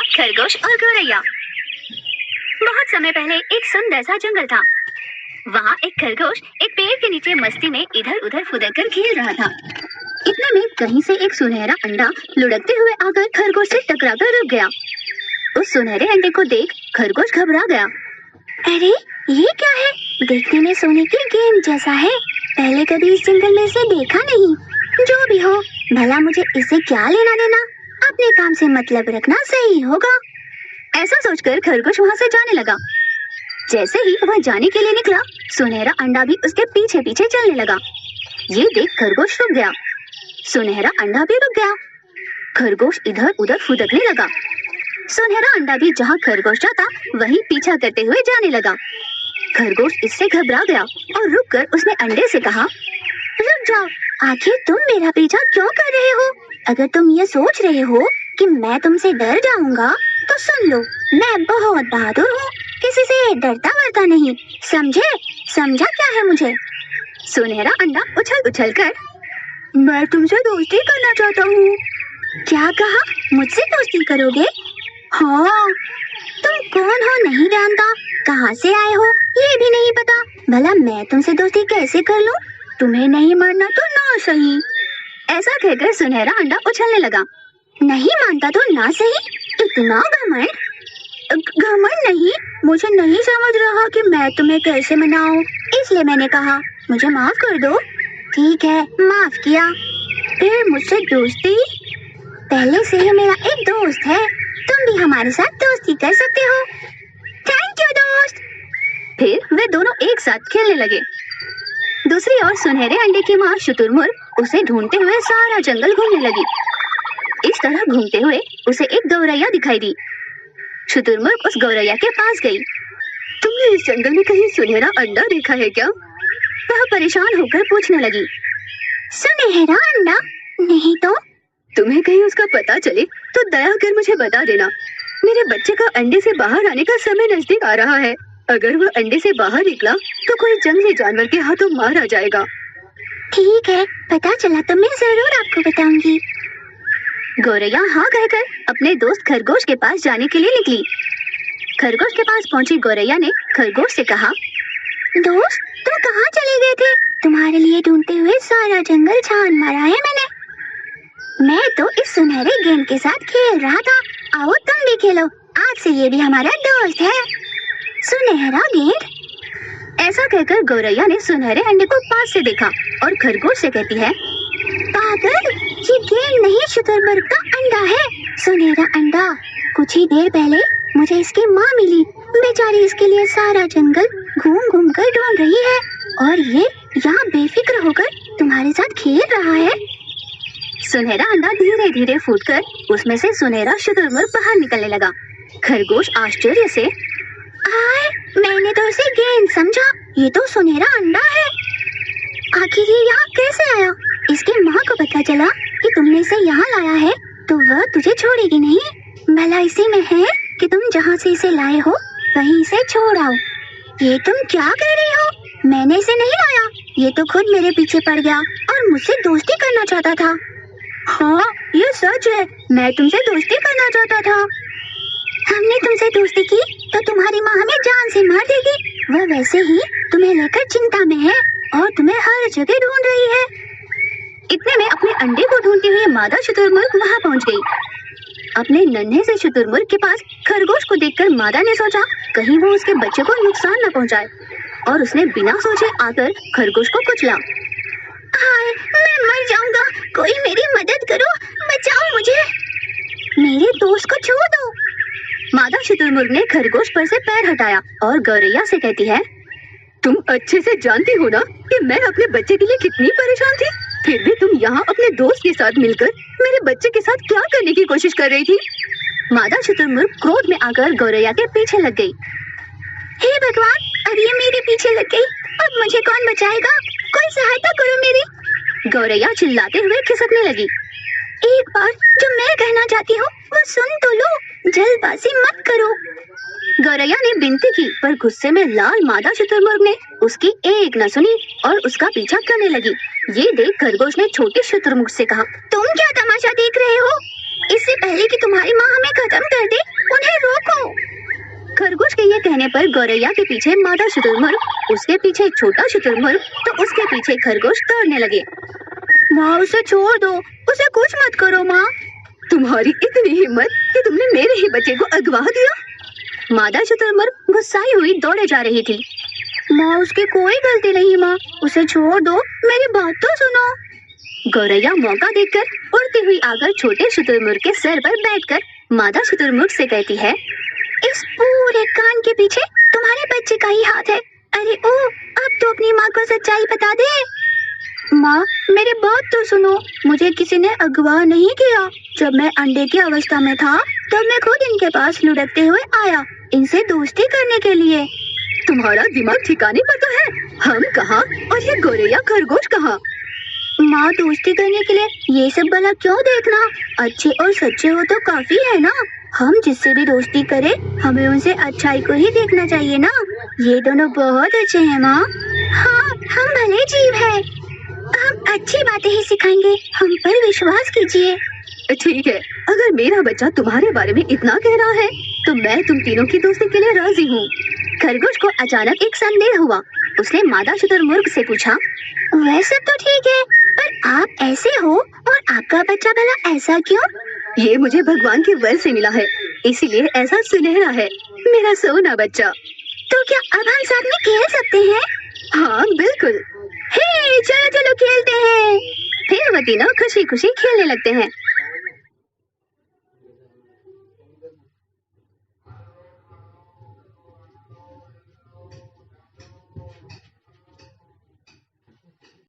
खरगोश और गौरैया। बहुत समय पहले एक सुंदर सा जंगल था। वहाँ एक खरगोश एक पेड़ के नीचे मस्ती में इधर उधर फुदक कर खेल रहा था। इतने में कहीं से एक सुनहरा अंडा लुढ़कते हुए आकर खरगोश से टकरा कर रुक गया। उस सुनहरे अंडे को देख खरगोश घबरा गया। अरे ये क्या है? देखने में सोने की गेंद जैसा है। पहले कभी इस जंगल में इसे देखा नहीं। जो भी हो, भला मुझे इसे क्या लेना देना। अपने काम से मतलब रखना सही होगा। ऐसा सोचकर खरगोश वहाँ से जाने लगा। जैसे ही वह जाने के लिए निकला, सुनहरा अंडा भी उसके पीछे पीछे चलने लगा। ये देख खरगोश रुक गया। सुनहरा अंडा भी रुक गया। खरगोश इधर उधर फुदकने लगा। सुनहरा अंडा भी जहाँ खरगोश जाता वहीं पीछा करते हुए जाने लगा। खरगोश इससे घबरा गया और रुककर उसने अंडे से कहा, रुक जाओ, आखिर तुम मेरा पीछा क्यों कर रहे हो? अगर तुम ये सोच रहे हो कि मैं तुमसे डर जाऊंगा तो सुन लो, मैं बहुत बहादुर हूँ, किसी से डरता वरता नहीं। समझे? समझा क्या है मुझे? सुनहरा अंडा उछल उछल कर, मैं तुमसे दोस्ती करना चाहता हूँ। क्या कहा? मुझसे दोस्ती करोगे? हाँ। तुम कौन हो नहीं जानता, कहाँ से आए हो ये भी नहीं पता। भला मैं तुमसे दोस्ती कैसे कर लूँ? तुम्हें नहीं मानना तो ना सही। ऐसा कहकर सुनहरा अंडा उछलने लगा। नहीं मानता तो ना सही? इतना घमंड? घमंड नहीं, मुझे नहीं समझ रहा कि मैं तुम्हें कैसे मनाऊं, इसलिए मैंने कहा मुझे माफ कर दो। ठीक है, माफ किया। फिर मुझसे दोस्ती? पहले से ही मेरा एक दोस्त है, तुम भी हमारे साथ दोस्ती कर सकते हो। थैंक यू दोस्त। फिर वे दोनों एक साथ खेलने लगे। दूसरी ओर सुनहरे अंडे की माँ शुतुरमुर्ग उसे ढूंढते हुए सारा जंगल घूमने लगी। इस तरह घूमते हुए उसे एक गौरैया दिखाई दी। शुतुरमुर्ग उस गौरैया के पास गई। तुमने इस जंगल में कहीं सुनहरा अंडा देखा है क्या? वह परेशान होकर पूछने लगी। सुनहरा अंडा? नहीं तो। तुम्हें कहीं उसका पता चले तो दया कर मुझे बता देना। मेरे बच्चे का अंडे से बाहर आने का समय नजदीक आ रहा है। अगर वह अंडे से बाहर निकला तो कोई जंगली जानवर के हाथों मारा जाएगा। ठीक है, पता चला तो मैं जरूर आपको बताऊंगी। गौरैया हाँ कहकर अपने दोस्त खरगोश के पास जाने के लिए निकली। खरगोश के पास पहुंची गौरैया ने खरगोश से कहा, दोस्त तुम कहाँ चले गए थे? तुम्हारे लिए ढूंढते हुए सारा जंगल छान मारा है मैंने। मैं तो इस सुनहरे गेंद के साथ खेल रहा था। आओ तुम भी खेलो, आज से ये भी हमारा दोस्त है। सुनहरा गेंद? ऐसा कहकर गौरैया ने सुनहरे अंडे को पास से देखा और खरगोश से कहती है, पागल, ये गेंद नहीं शुतुरमुर्ग का अंडा है। सुनहरा अंडा। कुछ ही देर पहले मुझे इसकी माँ मिली। बेचारी इसके लिए सारा जंगल घूम घूम कर ढूंढ रही है और ये यहाँ बेफिक्र होकर तुम्हारे साथ खेल रहा है। सुनहरा अंडा धीरे धीरे फूटकर उसमें से सुनहरा शुतुरमुर्ग बाहर निकलने लगा। खरगोश आश्चर्य से, आए, मैंने तो इसे गेंद समझा, ये तो सुनहरा अंडा है। आखिर ये यहाँ कैसे आया? इसकी माँ को पता चला कि तुमने इसे यहाँ लाया है तो वह तुझे छोड़ेगी नहीं। भला इसी में है कि तुम जहाँ से इसे लाए हो वहीं इसे छोड़ आओ। ये तुम क्या कह रही हो? मैंने इसे नहीं लाया, ये तो खुद मेरे पीछे पड़ गया और मुझसे दोस्ती करना चाहता था। हाँ ये सच है, मैं तुमसे दोस्ती करना चाहता था। हमने तुमसे दोस्ती की तो तुम्हारी माँ हमें जान से मार देगी। वह वैसे ही तुम्हें लेकर चिंता में है और तुम्हें हर जगह ढूंढ रही है। इतने में अपने अंडे को ढूंढती हुई मादा शुतुरमुर्ग वहाँ पहुँच गई। अपने नन्हे से शुतुरमुर्ग के पास खरगोश को देखकर मादा ने सोचा कहीं वो उसके बच्चे को नुकसान न पहुँचाए और उसने बिना सोचे आकर खरगोश को कुचला। हाय, मैं मर जाऊंगा, कोई मेरी मदद करो, बचाओ मुझे। मेरे दोस्त को छोड़ दो। मादा शुतुरमुर्ग ने खरगोश पर से पैर हटाया और गौरैया से कहती है, तुम अच्छे से जानती हो ना कि मैं अपने बच्चे के लिए कितनी परेशान थी, फिर भी तुम यहाँ अपने दोस्त के साथ मिलकर मेरे बच्चे के साथ क्या करने की कोशिश कर रही थी? मादा शुतुरमुर्ग क्रोध में आकर गौरैया के पीछे लग गई। हे भगवान, अब ये मेरे पीछे लग गई, अब मुझे कौन बचाएगा? कोई सहायता करो मेरी। गौरैया चिल्लाते हुए खिसकने लगी। एक बार जो मैं कहना चाहती हूँ वो सुन तो लो, जल्दबाजी मत करो। गौरैया ने विनती की पर गुस्से में लाल मादा शुतुरमुर्ग ने उसकी एक न सुनी और उसका पीछा करने लगी। ये देख खरगोश ने छोटे शुतुरमुर्ग से कहा, तुम क्या तमाशा देख रहे हो? इससे पहले कि तुम्हारी माँ हमें खत्म कर दे, इतने पर गौरैया के पीछे मादा शुतुरमुर्ग, उसके पीछे छोटा शुतुरमुर्ग, तो उसके पीछे खरगोश दौड़ने लगे। माँ उसे छोड़ दो, उसे कुछ मत करो माँ। तुम्हारी इतनी हिम्मत कि तुमने मेरे ही बच्चे को अगवा दिया। मादा शुतुरमुर्ग गुस्साई हुई दौड़े जा रही थी। माँ उसकी कोई गलती नहीं माँ, उसे छोड़ दो, मेरी बात तो सुनो। गौरैया मौका देखकर उड़ती हुई आकर छोटे शुतुरमुर्ग के सर पर बैठकर मादा शुतुरमुर्ग से कहती है, इस पूरे कांड के पीछे तुम्हारे बच्चे का ही हाथ है। अरे ओ, अब तो अपनी माँ को सच्चाई बता दे। माँ मेरी बात तो सुनो, मुझे किसी ने अगवा नहीं किया। जब मैं अंडे की अवस्था में था तब मैं खुद इनके पास लुढ़कते हुए आया, इनसे दोस्ती करने के लिए। तुम्हारा दिमाग ठिकाने पर तो है। हम कहाँ और ये गौरैया खरगोश कहाँ? माँ दोस्ती करने के लिए ये सब भला क्यों देखना, अच्छे और सच्चे हो तो काफी है ना। हम जिससे भी दोस्ती करें हमें उनसे अच्छाई को ही देखना चाहिए ना। ये दोनों बहुत अच्छे हैं माँ। हाँ हम भले जीव हैं, हम अच्छी बातें ही सिखाएंगे, हम पर विश्वास कीजिए। ठीक है, अगर मेरा बच्चा तुम्हारे बारे में इतना कह रहा है तो मैं तुम तीनों की दोस्ती के लिए राजी हूँ। खरगोश को अचानक एक संदेह हुआ। उसने मादा शुतुरमुर्ग से पूछा, वैसे तो ठीक है, पर आप ऐसे हो और आपका बच्चा भला ऐसा क्यों? ये मुझे भगवान के वर से मिला है, इसीलिए ऐसा सुनहरा है, मेरा सोना बच्चा। तो क्या अब हम साथ में खेल सकते हैं? हाँ बिल्कुल। हे चलो चलो खेलते हैं। फिर वो तीनों खुशी खुशी खेलने लगते हैं।